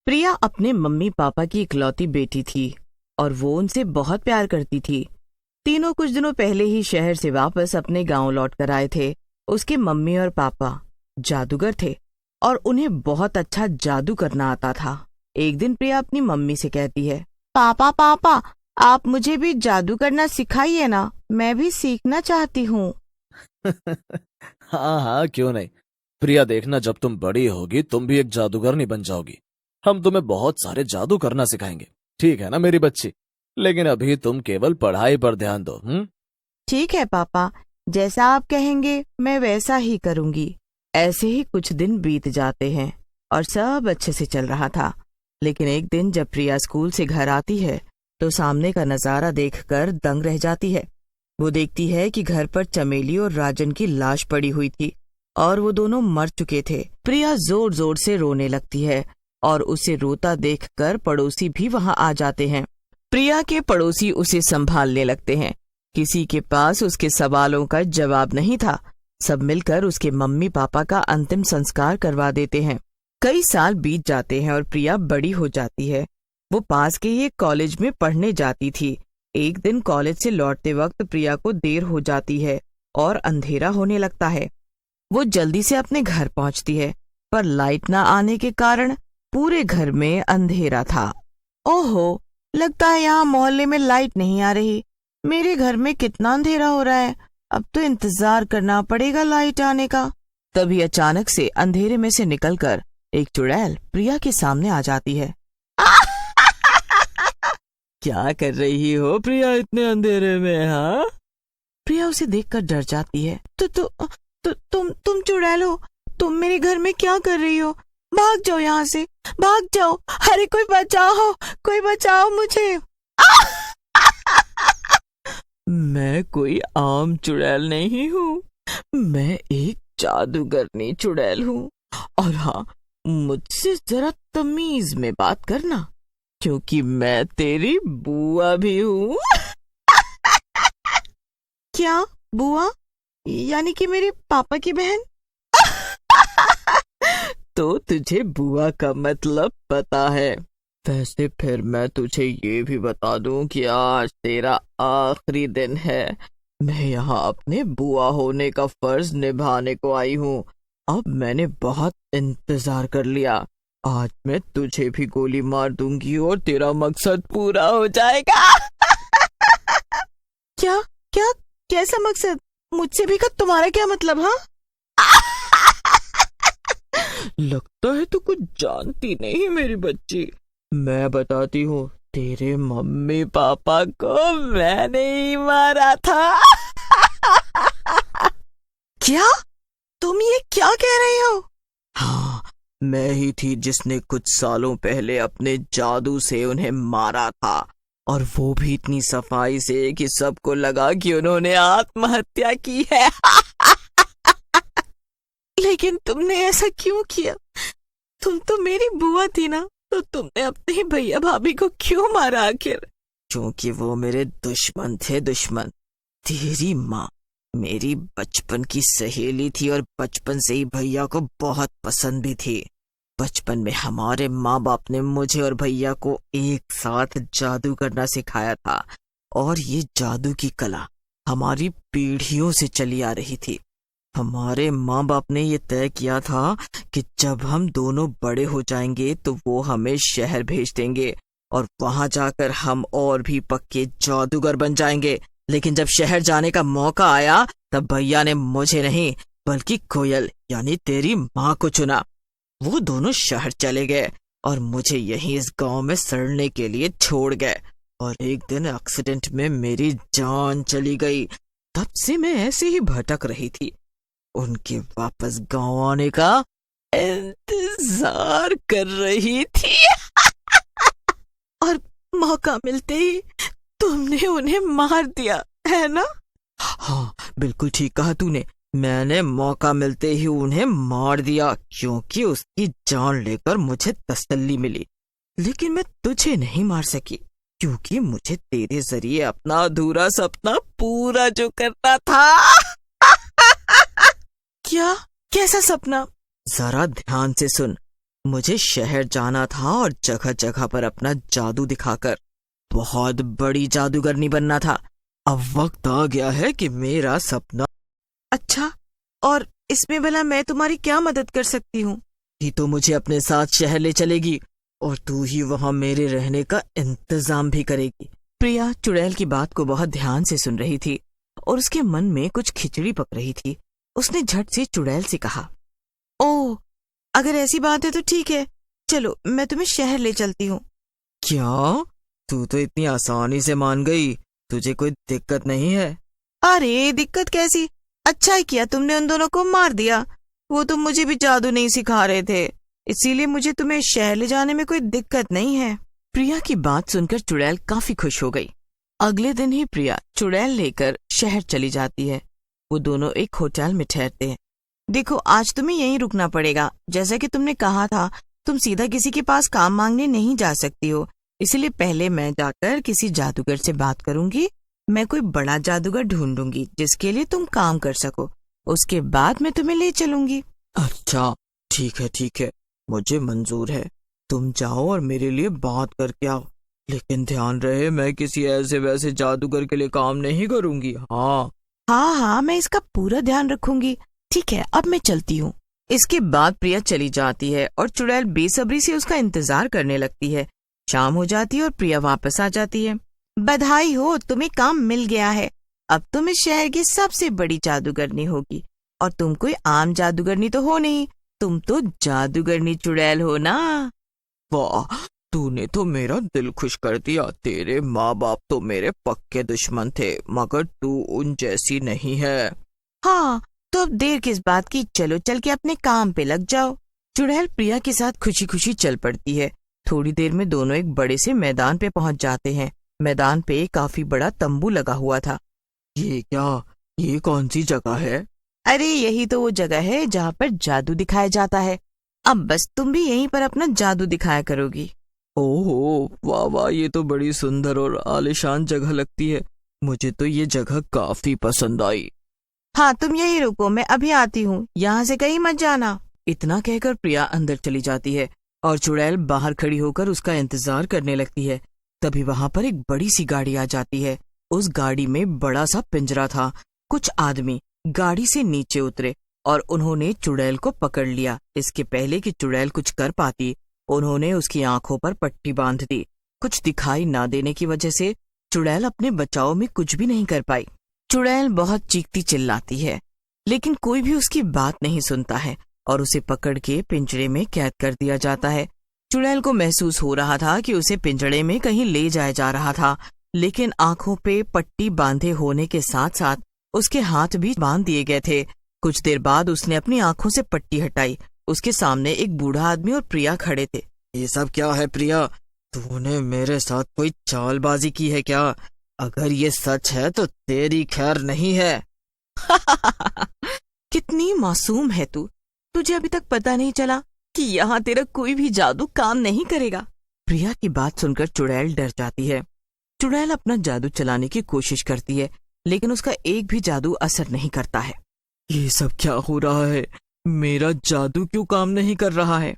प्रिया अपने mummy papa की इकलौती बेटी थी और वो उनसे बहुत प्यार करती थी। तीनों कुछ दिनों पहले ही शहर से वापस अपने गांव लौट कर आए थे। उसके मम्मी और पापा जादूगर थे और उन्हें बहुत अच्छा जादू करना आता था। एक दिन प्रिया अपनी मम्मी से कहती है, पापा पापा, आप मुझे भी जादू करना सिखाइए ना, मैं भी सीखना चाहती हूँ। हाँ हाँ, क्यों नहीं। प्रिया, देखना, जब तुम बड़ी होगी तुम भी एक जादूगरनी बन जाओगी। हम तुम्हें बहुत सारे जादू करना सिखाएंगे, ठीक है ना मेरी बच्ची? लेकिन अभी तुम केवल पढ़ाई पर ध्यान दो। ठीक है पापा, जैसा आप कहेंगे मैं वैसा ही करूंगी। ऐसे ही कुछ दिन बीत जाते हैं और सब अच्छे से चल रहा था। लेकिन एक दिन जब प्रिया स्कूल से घर आती है तो सामने का नजारा देखकर दंग रह जाती है। वो देखती है कि घर पर चमेली और राजन की लाश पड़ी हुई थी और वो दोनों मर चुके थे। प्रिया जोर जोर से रोने लगती है और उसे रोता देखकर पड़ोसी भी वहां आ जाते हैं। प्रिया के पड़ोसी उसे संभालने लगते हैं। किसी के पास उसके सवालों का जवाब नहीं था। सब मिलकर उसके मम्मी पापा का अंतिम संस्कार करवा देते हैं। कई साल बीत जाते हैं और प्रिया बड़ी हो जाती है। वो पास के ही एक कॉलेज में पढ़ने जाती थी। एक दिन कॉलेज से लौटते वक्त प्रिया को देर हो जाती है और अंधेरा होने लगता है। वो जल्दी से अपने घर पहुंचती है, पर लाइट न आने के कारण पूरे घर में अंधेरा था। ओहो, लगता है यहाँ मोहल्ले में लाइट नहीं आ रही। मेरे घर में कितना अंधेरा हो रहा है, अब तो इंतजार करना पड़ेगा लाइट आने का। तभी अचानक से अंधेरे में से निकलकर एक चुड़ैल प्रिया के सामने आ जाती है। क्या कर रही हो प्रिया इतने अंधेरे में? हाँ, प्रिया उसे देखकर डर जाती है। तुम चुड़ैल हो, तुम मेरे घर में क्या कर रही हो? भाग जाओ यहाँ से, भाग जाओ। अरे कोई बचाओ मुझे। मैं कोई आम चुड़ैल नहीं हूँ, मैं एक जादूगरनी चुड़ैल हूँ। और हाँ, मुझसे जरा तमीज में बात करना, क्योंकि मैं तेरी बुआ भी हूँ। क्या बुआ? यानी कि मेरे पापा की बहन? तो तुझे बुआ का मतलब पता है। वैसे फिर मैं तुझे ये भी बता दूं कि आज तेरा आखिरी दिन है। मैं यहाँ अपने बुआ होने का फर्ज निभाने को आई हूँ। अब मैंने बहुत इंतजार कर लिया। आज मैं तुझे भी गोली मार दूंगी और तेरा मकसद पूरा हो जाएगा। क्या क्या कैसा मकसद? मुझसे भी का तुम्हारा क्या मतलब? हाँ, लगता है तू कुछ जानती नहीं मेरी बच्ची। मैं बताती हूँ, तेरे मम्मी पापा को मैंने ही मारा था। क्या? तुम ये क्या कह रही हो? हाँ, मैं ही थी जिसने कुछ सालों पहले अपने जादू से उन्हें मारा था, और वो भी इतनी सफाई से कि सबको लगा कि उन्होंने आत्महत्या की है। लेकिन तुमने ऐसा क्यों किया? तुम तो मेरी बुआ थी ना, तो तुमने अपने भैया भाभी को क्यों मारा आखिर? क्योंकि वो मेरे दुश्मन थे, दुश्मन। तेरी माँ मेरी बचपन की सहेली थी और बचपन से ही भैया को बहुत पसंद भी थी। बचपन में हमारे माँ बाप ने मुझे और भैया को एक साथ जादू करना सिखाया था, और ये जादू की कला हमारी पीढ़ियों से चली आ रही थी। हमारे माँ बाप ने ये तय किया था कि जब हम दोनों बड़े हो जाएंगे तो वो हमें शहर भेज देंगे और वहां जाकर हम और भी पक्के जादूगर बन जाएंगे। लेकिन जब शहर जाने का मौका आया तब भैया ने मुझे नहीं बल्कि कोयल यानी तेरी माँ को चुना। वो दोनों शहर चले गए और मुझे यहीं इस गांव में सड़ने के लिए छोड़ गए, और एक दिन एक्सीडेंट में मेरी जान चली गई। तब से मैं ऐसे ही भटक रही थी, उनके वापस गांव आने का इंतजार कर रही थी। और मौका मिलते ही तुमने उन्हें मार दिया, है ना? हाँ, बिल्कुल ठीक कहा तूने। मैंने मौका मिलते ही उन्हें मार दिया, क्योंकि उसकी जान लेकर मुझे तसल्ली मिली। लेकिन मैं तुझे नहीं मार सकी, क्योंकि मुझे तेरे जरिए अपना अधूरा सपना पूरा जो करना था। क्या? कैसा सपना? जरा ध्यान से सुन। मुझे शहर जाना था और जगह जगह पर अपना जादू दिखाकर बहुत बड़ी जादूगरनी बनना था। अब वक्त आ गया है कि मेरा सपना। अच्छा, और इसमें भला मैं तुम्हारी क्या मदद कर सकती हूँ? ही तो मुझे अपने साथ शहर ले चलेगी और तू ही वहाँ मेरे रहने का इंतजाम भी करेगी। प्रिया चुड़ैल की बात को बहुत ध्यान से सुन रही थी और उसके मन में कुछ खिचड़ी पक रही थी। उसने झट से चुड़ैल से कहा, ओह, अगर ऐसी बात है तो ठीक है, चलो मैं तुम्हें शहर ले चलती हूँ। क्या? तू तो इतनी आसानी से मान गई, तुझे कोई दिक्कत नहीं है? अरे दिक्कत कैसी, अच्छा ही किया तुमने उन दोनों को मार दिया। वो तो मुझे भी जादू नहीं सिखा रहे थे, इसीलिए मुझे तुम्हें शहर ले जाने में कोई दिक्कत नहीं है। प्रिया की बात सुनकर चुड़ैल काफी खुश हो गई। अगले दिन ही प्रिया चुड़ैल लेकर शहर चली जाती है। वो दोनों एक होटल में ठहरते हैं। देखो, आज तुम्हें यहीं रुकना पड़ेगा। जैसा कि तुमने कहा था, तुम सीधा किसी के पास काम मांगने नहीं जा सकती हो, इसलिए पहले मैं जाकर किसी जादूगर से बात करूंगी। मैं कोई बड़ा जादूगर ढूंढूंगी जिसके लिए तुम काम कर सको। उसके बाद मैं तुम्हें ले चलूंगी। अच्छा, ठीक है, मुझे मंजूर है। तुम जाओ और मेरे लिए बात करके आओ, लेकिन ध्यान रहे मैं किसी ऐसे वैसे जादूगर के लिए काम नहीं करूंगी। हाँ, मैं इसका पूरा ध्यान रखूंगी। ठीक है, अब मैं चलती हूँ। इसके बाद प्रिया चली जाती है और चुड़ैल बेसब्री से उसका इंतजार करने लगती है। शाम हो जाती है और प्रिया वापस आ जाती है। बधाई हो, तुम्हें काम मिल गया है। अब तुम इस शहर की सबसे बड़ी जादूगरनी होगी। और तुम कोई आम जादूगरनी तो हो नहीं, तुम तो जादूगरनी चुड़ैल हो ना। वाह, तूने तो मेरा दिल खुश कर दिया। तेरे माँ बाप तो मेरे पक्के दुश्मन थे, मगर तू उन जैसी नहीं है। हाँ, तो अब देर किस बात की, चलो चल के अपने काम पे लग जाओ। चुड़ैल प्रिया के साथ खुशी खुशी चल पड़ती है। थोड़ी देर में दोनों एक बड़े से मैदान पे पहुंच जाते हैं। मैदान पे काफी बड़ा तंबू लगा हुआ था। ये क्या, ये कौन सी जगह है? अरे यही तो वो जगह है जहाँ पर जादू दिखाया जाता है। अब बस तुम भी यहीं पर अपना जादू दिखाया करोगी। ओहो, वाह वाह, ये तो बड़ी सुंदर और आलीशान जगह लगती है। मुझे तो ये जगह काफी पसंद आई। हाँ, तुम यहीं रुको, मैं अभी आती हूँ, यहाँ से कहीं मत जाना। इतना कहकर प्रिया अंदर चली जाती है और चुड़ैल बाहर खड़ी होकर उसका इंतजार करने लगती है। तभी वहाँ पर एक बड़ी सी गाड़ी आ जाती है। उस गाड़ी में बड़ा सा पिंजरा था। कुछ आदमी गाड़ी से नीचे उतरे और उन्होंने चुड़ैल को पकड़ लिया। इसके पहले कि चुड़ैल कुछ कर पाती, उन्होंने उसकी आंखों पर पट्टी बांध दी। कुछ दिखाई ना देने की वजह से चुड़ैल अपने बचाव में कुछ भी नहीं कर पाई। चुड़ैल बहुत चीखती चिल्लाती है, लेकिन कोई भी उसकी बात नहीं सुनता है और उसे पकड़ के पिंजरे में कैद कर दिया जाता है। चुड़ैल को महसूस हो रहा था कि उसे पिंजरे में कहीं ले जाया जा रहा था, लेकिन आंखों पे पट्टी बांधे होने के साथ साथ उसके हाथ भी बांध दिए गए थे। कुछ देर बाद उसने अपनी आंखों से पट्टी हटाई। उसके सामने एक बूढ़ा आदमी और प्रिया खड़े थे। ये सब क्या है प्रिया? तूने मेरे साथ कोई चालबाजी की है क्या? अगर ये सच है तो तेरी खैर नहीं है। कितनी मासूम है तू, तुझे अभी तक पता नहीं चला कि यहाँ तेरा कोई भी जादू काम नहीं करेगा। प्रिया की बात सुनकर चुड़ैल डर जाती है। चुड़ैल अपना जादू चलाने की कोशिश करती है, लेकिन उसका एक भी जादू असर नहीं करता है। ये सब क्या हो रहा है? मेरा जादू क्यों काम नहीं कर रहा है?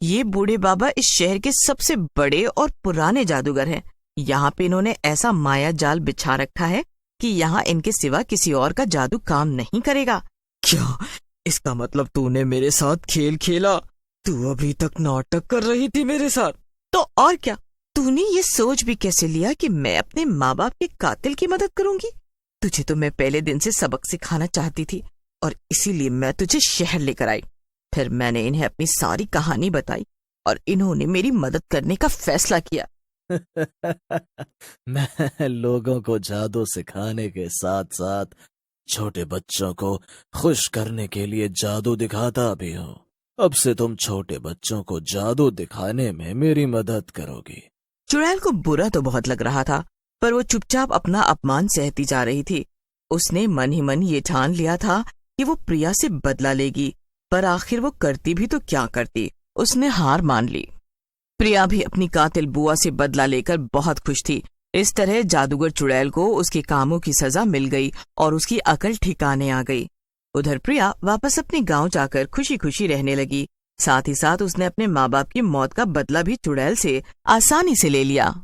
ये बूढ़े बाबा इस शहर के सबसे बड़े और पुराने जादूगर हैं। यहाँ पे इन्होंने ऐसा माया जाल बिछा रखा है कि यहाँ इनके सिवा किसी और का जादू काम नहीं करेगा। क्या इसका मतलब तूने मेरे साथ खेल खेला? तू अभी तक नाटक कर रही थी मेरे साथ। तो और क्या, तूने ये सोच भी कैसे लिया कि मैं अपने माँ बाप के कातिल की मदद करूंगी? तुझे तो मैं पहले दिन से सबक सिखाना चाहती थी और इसीलिए मैं तुझे शहर लेकर आई। फिर मैंने इन्हें अपनी सारी कहानी बताई और इन्होंने मेरी मदद करने का फैसला किया। मैं लोगों को जादू सिखाने के साथ साथ छोटे बच्चों को खुश करने के लिए जादू दिखाता भी हूँ। अब से तुम छोटे बच्चों को जादू दिखाने में मेरी मदद करोगी। चुड़ैल को बुरा तो बहुत लग रहा था, पर वो चुपचाप अपना अपमान सहती जा रही थी। उसने मन ही मन ये ठान लिया था कि वो प्रिया से बदला लेगी, पर आखिर वो करती भी तो क्या करती। उसने हार मान ली। प्रिया भी अपनी कातिल बुआ से बदला लेकर बहुत खुश थी। इस तरह जादूगर चुड़ैल को उसके कामों की सजा मिल गई और उसकी अकल ठिकाने आ गई। उधर प्रिया वापस अपने गांव जाकर खुशी खुशी रहने लगी। साथ ही साथ उसने अपने माँ बाप की मौत का बदला भी चुड़ैल से आसानी से ले लिया।